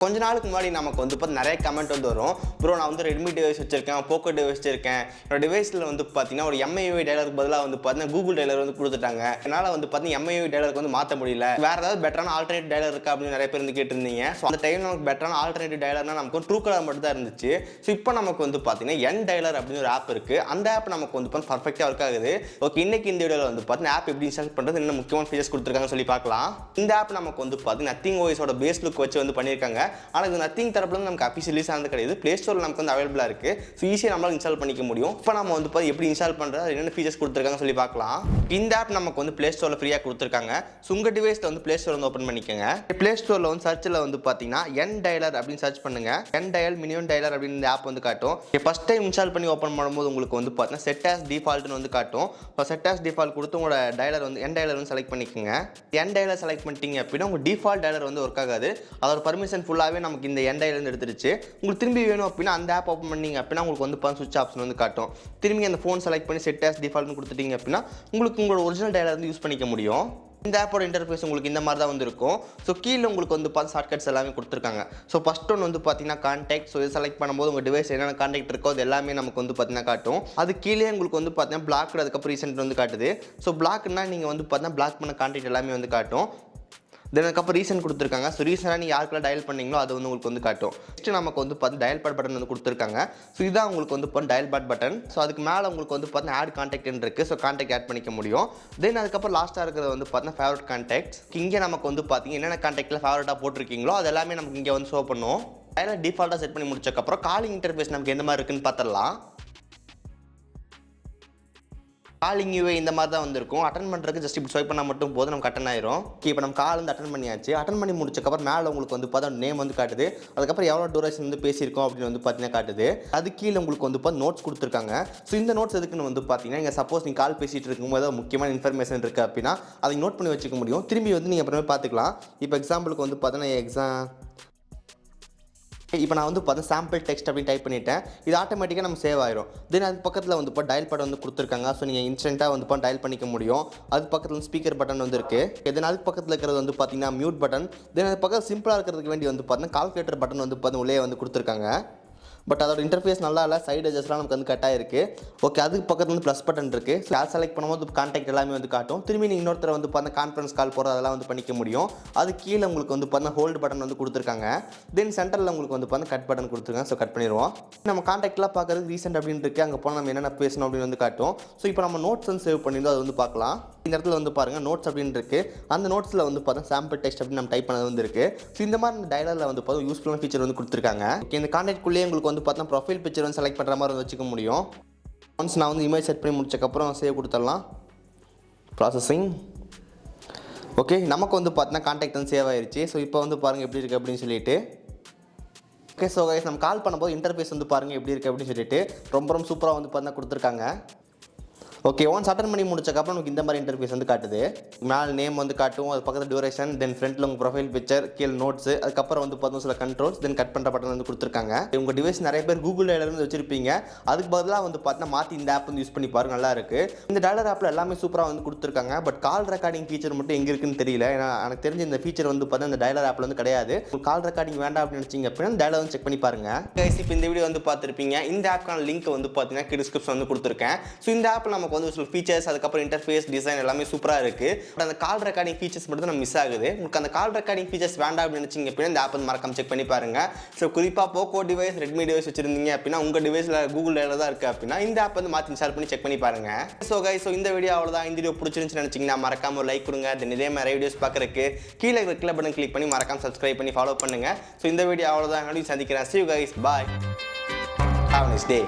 கொஞ்ச நாளுக்கு முன்னாடி நமக்கு வந்து நிறைய கமெண்ட் வந்து வரும். ப்ரோ நான் வந்து ரெட்மி டிவைஸ் வச்சிருக்கேன், போக்கோ டிவைஸ் வச்சிருக்கேன். என்னோட டிவைஸில் வந்து பார்த்தீங்கன்னா ஒரு எம்ஐயூஐ டைலருக்கு பதிலாக வந்து பார்த்தீங்கன்னா கூகுள் டைலர் வந்து கொடுத்துட்டாங்க. என்னால் வந்து பார்த்தீங்கன்னா எம்ஐயூஐ டைலருக்கு வந்து மாற்ற முடியல. வேற ஏதாவது பெட்டரான ஆல்டர்னேட்டிவ் டைலர் இருக்கா அப்படின்னு நிறைய பேர் வந்து கேட்டிருந்தீங்க. ஸோ அந்த டைம் நமக்கு பெட்டரான ஆல்டர்னேட்டிவ் டைலர்னா நமக்கு ட்ரூ கலர் மட்டும் தான் இருந்துச்சு. ஸோ இப்போ நமக்கு வந்து பார்த்தீங்கன்னா என் டைலர் அப்படின்னு ஒரு ஆப் இருக்குது. அந்த ஆப் நமக்கு வந்து பர்ஃபெக்டாக ஒர்க் ஆகுது. ஓகே, இன்னைக்கு இந்த வீடியோவில் வந்து பார்த்தீங்கன்னா ஆப் எப்படி இன்ஸ்டால் பண்ணுறது, என்ன முக்கியமான ஃபீச்சர்ஸ் கொடுத்துருக்காங்கன்னு சொல்லி பார்க்கலாம். இந்த ஆப் நமக்கு வந்து பார்த்தீங்கன்னா நத்திங் ஓஎஸோட பேஸ் லுக் வச்சு வந்து பண்ணியிருக்காங்க. ஆனால் இது நத்திங் தரப்புல நமக்கு அஃபிஷியல் ரிலீஸ் ஆனது கிடையாது. பிளே ஸ்டோரில் நமக்கு வந்து அவைலபிளாக இருக்குது. ஸோ ஈஸியாக நம்மளால் இன்ஸ்டால் பண்ணிக்க முடியும். இப்போ நம்ம வந்து எப்படி இன்ஸ்டால் பண்ணுறது, என்னென்ன ஃபீச்சர்ஸ் கொடுத்துருக்காங்கன்னு சொல்லி பார்க்கலாம். இந்த ஆப் நமக்கு வந்து பிளே ஸ்டோரில் ஃப்ரீயாக கொடுத்துருக்காங்க. ஸோ உங்கள் டிவைஸில் வந்து பிளே ஸ்டோர் வந்து ஓப்பன் பண்ணிக்கோங்க. பிளே ஸ்டோரில் வந்து சர்ச்சில் வந்து பார்த்தீங்கன்னா என் டைலர் அப்படின்னு சர்ச் பண்ணுங்க. என் டயல் மினிமம் டைலர் அப்படின்னு இந்த ஆப் வந்து காட்டும். ஃபர்ஸ்ட் டைம் இன்ஸ்டால் பண்ணி ஓப்பன் பண்ணும்போது உங்களுக்கு வந்து பார்த்தீங்கன்னா செட் ஆஸ் டிஃபால்ட்னு வந்து காட்டும். இப்போ செட் ஆஸ் டிஃபால்ட் கொடுத்து உங்களோட டைலர் வந்து என் டைலர் வந்து செலக்ட் பண்ணிக்கோங்க. என் டைலர் செலக்ட் பண்ணிட்டீங்க அப்படின்னா உங்கள் டிஃபால்ட் டைலர் வந்து ஒர்க் ஆகாது. அதோட பர்மிஷன் ஃபுல்லாகவே நமக்கு இந்த என் டைலர் எடுத்துருச்சு. உங்களுக்கு திரும்பி வேணும் அப்படின்னா அந்த ஆப் ஓப்பன் பண்ணீங்க அப்படின்னா உங்களுக்கு வந்து ஸ்விட்ச் ஆப்ஷன் வந்து காட்டும். திரும்பி அந்த ஃபோன் செலக்ட் பண்ணி செட் ஆஸ் டிஃபால்ட்னு கொடுத்துட்டீங்க அப்படின்னா உங்களுக்கு உங்களோட ஒரிஜினல் டைலர் வந்து யூஸ் பண்ணிக்க முடியும். இந்த ஆப்போட இன்டர்ஃபேஸ் உங்களுக்கு இந்த மாதிரி தான் வந்து இருக்கும். ஸோ கீழே உங்களுக்கு வந்து ஷார்ட்கட்ஸ் எல்லாமே கொடுத்துருக்காங்க. ஸோ ஃபர்ஸ்ட் ஒன்று வந்து பார்த்தீங்கன்னா கான்டாக்ட். ஸோ இது செலக்ட் பண்ணும்போது உங்கள் டிவைஸ் என்னென்ன கான்டாக்ட் இருக்கோ அது எல்லாமே நமக்கு வந்து பார்த்தீங்கன்னா காட்டும். அது கீழே உங்களுக்கு வந்து பார்த்தீங்கன்னா பிளாக், அதுக்கப்புறம் ரீசெண்ட் வந்து காட்டுது. ஸோ பிளாக்னா நீங்கள் வந்து பார்த்தீங்கன்னா பிளாக் பண்ண கான்டாக்ட் எல்லாமே வந்து காட்டும். தென் அதுக்கப்புறம் ரீசன் கொடுத்துருக்காங்க. ஸோ ரீசனாக நீங்கள் யாருக்கெல்லாம் டயல் பண்ணிங்களோ அது வந்து உங்களுக்கு வந்து காட்டும். நெக்ஸ்ட்டு நமக்கு வந்து பார்த்து டயல் பேட் பட்டன் வந்து கொடுத்துருக்காங்க. ஸோ இதுதான் உங்களுக்கு வந்து டயல் பேட் பட்டன். ஸோ அதுக்கு மேலே உங்களுக்கு வந்து பார்த்தீங்கன்னா ஆட் கான்டாக்ட் இருக்குது. ஸோ கான்டாக்ட் ஆட் பண்ணிக்க முடியும். தென் அதுக்கப்புறம் லாஸ்ட்டாக இருக்கிறது வந்து பார்த்தீங்கன்னா ஃபேவரட் கான்டாக்ட்ஸ். இங்கே நமக்கு வந்து பார்த்தீங்கன்னா என்னென்ன கான்டாக்டில் ஃபேவரட்டாக போட்டிருக்கீங்களோ அது எல்லாமே நமக்கு இங்கே வந்து ஷோ பண்ணும். அதில் டிஃபால்ட்டாக செட் பண்ணி முடிச்சக்கப்புறம் காலிங் இன்டர்ஃபேஸ் நமக்கு எந்த மாதிரி இருக்குன்னு பார்த்துடலாம். காலிங் யூஏ இந்த மாதிரி தான் வந்திருக்கும். அட்டன் பண்ணுறதுக்கு ஜஸ்ட் இப்படி ஸ்வைப் பண்ணால் மட்டும் போதும், நமக்கு அட்டன் ஆயிரும். இப்போ நம்ம கால் வந்து அட்டன் பண்ணியாச்சு. அட்டன் பண்ணி முடிச்சக்கப்புறம் மேலே உங்களுக்கு வந்து பார்த்தா நேம் வந்து காட்டுது. அதுக்கப்புறம் எவ்வளோ டூரேஷன் வந்து பேசியிருக்கோம் அப்படின்னு வந்து பார்த்தீங்கன்னா காட்டுது. அது கீழே உங்களுக்கு வந்து நோட்ஸ் கொடுத்துருக்காங்க. ஸோ இந்த நோட்ஸ் எதுக்குன்னு வந்து பார்த்தீங்கன்னா நீங்கள் சப்போஸ் நீங்கள் கால் பேசிகிட்டு இருக்கும்போது முக்கியமான இன்ஃபர்மேஷன் இருக்குது அப்படின்னா அதை நோட் பண்ணி வச்சுக்க முடியும். திரும்பி வந்து நீங்கள் அப்புறமே பார்த்துக்கலாம். இப்போ எக்ஸாம்பிளுக்கு வந்து பார்த்தீங்கன்னா இப்போ நான் வந்து சாம்பிள் டெக்ஸ்ட் அப்படின்னு டைப் பண்ணிட்டேன். இது ஆட்டோமேட்டிக்காக நம்ம சேவ் ஆயிரும். தென் அது பக்கத்தில் வந்து டயல் பட்டன் வந்து கொடுத்துருக்காங்க. ஸோ நீங்கள் இன்ஸ்டன்ட்டாக வந்து டயல் பண்ணிக்க முடியும். அது பக்கத்தில் ஸ்பீக்கர் பட்டன் வந்து இருக்குது. தென் அதுக்கு பக்கத்தில் இருக்கிறது வந்து பார்த்தீங்கன்னா மியூட் பட்டன். தென் அது பக்கத்தில் சிம்பிளாக இருக்கிறதுக்கு வேண்டி வந்து பார்த்தீங்கன்னா கால்குலேட்டர் பட்டன் வந்து உள்ளே வந்து கொடுத்துருக்காங்க. பட் அதோட இன்டர்ஃபேஸ் நல்லா இல்லை. சைடு எட்ஜஸ்லாம் நமக்கு வந்து கட்டாக இருக்குது. ஓகே, அதுக்கு பக்கத்தில் வந்து ப்ளஸ் பட்டன் இருக்குது. ஸோ அதை செலக்ட் பண்ணும்போது கான்டாக்ட் எல்லாமே வந்து காட்டும். திரும்பி நீங்கள் இன்னொருத்தர் வந்து கான்ஃபரன்ஸ் கால் போகிற அதெல்லாம் வந்து பண்ணிக்க முடியும். அது கீழே உங்களுக்கு வந்து ஹோல்டு பட்டன் வந்து கொடுத்துருக்காங்க. தென் சென்டரில் உங்களுக்கு வந்து கட் பட்டன் கொடுத்துருக்காங்க. ஸோ கட் பண்ணிடுவோம். நம்ம கான்டாக்ட்லாம் பார்க்குறதுக்கு ரீசெண்ட் அப்படின்னு இருக்குது. அங்கே போனால் நம்ம என்னென்ன பேசணும் அப்படின்னு வந்து காட்டும். ஸோ இப்போ நம்ம நோட்ஸ் வந்து சேவ் பண்ணியிருந்தோம், அதை வந்து பார்க்கலாம். இந்த இடத்துல வந்து பாருங்கள் நோட்ஸ் அப்படின்னு இருக்குது. அந்த நோட்ஸில் வந்து சாம்பிள் டெக்ஸ்ட் அப்படின்னு நம்ம டைப் பண்ணது வந்து இருக்குது. ஸோ இந்த மாதிரி டயலரில் வந்து யூஸ்ஃபுல்லான ஃபீச்சர் வந்து கொடுத்துருக்காங்க. இந்த கான்டாக்ட்குள்ளேயே உங்களுக்கு வந்து ப்ரொஃபைல் பிக்சர் வந்து செலக்ட் பண்ணுற மாதிரி வந்து வச்சுக்க முடியும். ஒன்ஸ் நான் வந்து இமேஜ் செட் பண்ணி முடிச்சக்கப்புறம் சேவ் கொடுத்துடலாம். ப்ராசஸிங் ஓகே, நமக்கு வந்து கான்டாக்ட் வந்து சேவ் ஆயிடுச்சு. ஸோ இப்போ வந்து பாருங்கள் எப்படி இருக்குது அப்படின்னு சொல்லிட்டு. ஓகே, ஸோ கைஸ் நம்ம கால் பண்ணும்போது இன்டர்ஃபேஸ் வந்து பாருங்கள் எப்படி இருக்குது அப்படின்னு சொல்லிட்டு ரொம்ப சூப்பராக வந்து கொடுத்துருக்காங்க. ஓகே, ஒன்ஸ் அட்டன் பண்ணி முடிச்சக்கப்புறம் நமக்கு இந்த மாதிரி இன்டர்ஃபேஸ் வந்து காட்டுது. மேலே நேம் வந்து காட்டும், அது பக்கத்தில் டியூரேஷன், தென் ஃப்ரண்ட்டில் உங்கள் ப்ரொஃபைல் பிக்சர், கீழே நோட்ஸ், அதுக்கப்புறம் வந்து சில கண்ட்ரோல்ஸ், தென் கட் பண்ணுற பட்டன் வந்து கொடுத்துருக்காங்க. உங்கள் டிவைஸ் நிறைய பேர் கூகுள் டைலர் வந்து வச்சிருப்பீங்க. அதுக்கு பதிலாக வந்து மாற்றி இந்த ஆப் வந்து யூஸ் பண்ணி பாருங்க, நல்லா இருக்குது. இந்த டைலர் ஆப்பில் எல்லாமே சூப்பராக வந்து கொடுத்துருக்காங்க. பட் கால் ரெக்கார்டிங் ஃபீச்சர் மட்டும் எங்கே இருக்குன்னு தெரியல. ஏன்னா எனக்கு தெரிஞ்ச இந்த ஃபீச்சர் வந்து இந்த டைலர் ஆப்பில் வந்து கிடையாது. கால் ரெக்கார்டிங் வேண்டாம் அப்படின்னு நினச்சிங்க அப்படின்னா டைலர் வந்து செக் பண்ணி பாருங்க. கைஸ், இப்போ இந்த வீடியோ வந்து பார்த்துருப்பீங்க. இந்த ஆப்க்கான லிங்க் வந்து பார்த்தீங்கன்னா டிஸ்கிரிப்ஷன் வந்து கொடுத்துருக்கேன். ஸோ இந்த ஆப்பில் நமக்கு வந்து சில ஃபீச்சர்ஸ், அதுக்கப்புறம் இன்டர்ஃபேஸ், டிசைன் எல்லாமே சூப்பராக இருக்குது. பட் அந்த கால் ரெக்கார்டிங் ஃபீச்சர்ஸ் மட்டும் தான் மிஸ் ஆகுது. உங்களுக்கு அந்த கால் ரெக்கார்டிங் ஃபீச்சர்ஸ் வேண்டாம் அப்படின்னு நினச்சிங்க அப்படின்னா இந்த ஆப் வந்து மறக்காம செக் பண்ணி பாருங்க. ஸோ குறிப்பாக போக்கோ டிவைஸ், ரெட்மி டிவைஸ் வச்சிருந்தீங்க அப்படின்னா உங்கள் டிவைஸில் கூகுள் டைலர் தான் இருக்குது அப்படின்னா இந்த ஆப் வந்து மாற்றி இன்ஸ்டால் பண்ணி செக் பண்ணி பாருங்க. ஸோ கைஸ், ஸோ இந்த வீடியோ அவ்வளோதான். இந்த வீடியோ பிடிச்சிருந்துச்சு நினச்சிங்கன்னா மறக்காம ஒரு லைக் கொடுங்க. தென் இதே மாதிரி வீடியோஸ் பார்க்குறதுக்கு கீழே இருக்கிற பட்டன் கிளிக் பண்ணி மறக்காம சப்ஸ்கிரைப் பண்ணி ஃபாலோ பண்ணுங்க. ஸோ இந்த வீடியோ அவ்வளோதான். சந்திக்கிறேன். See you guys. Bye. Have a nice day.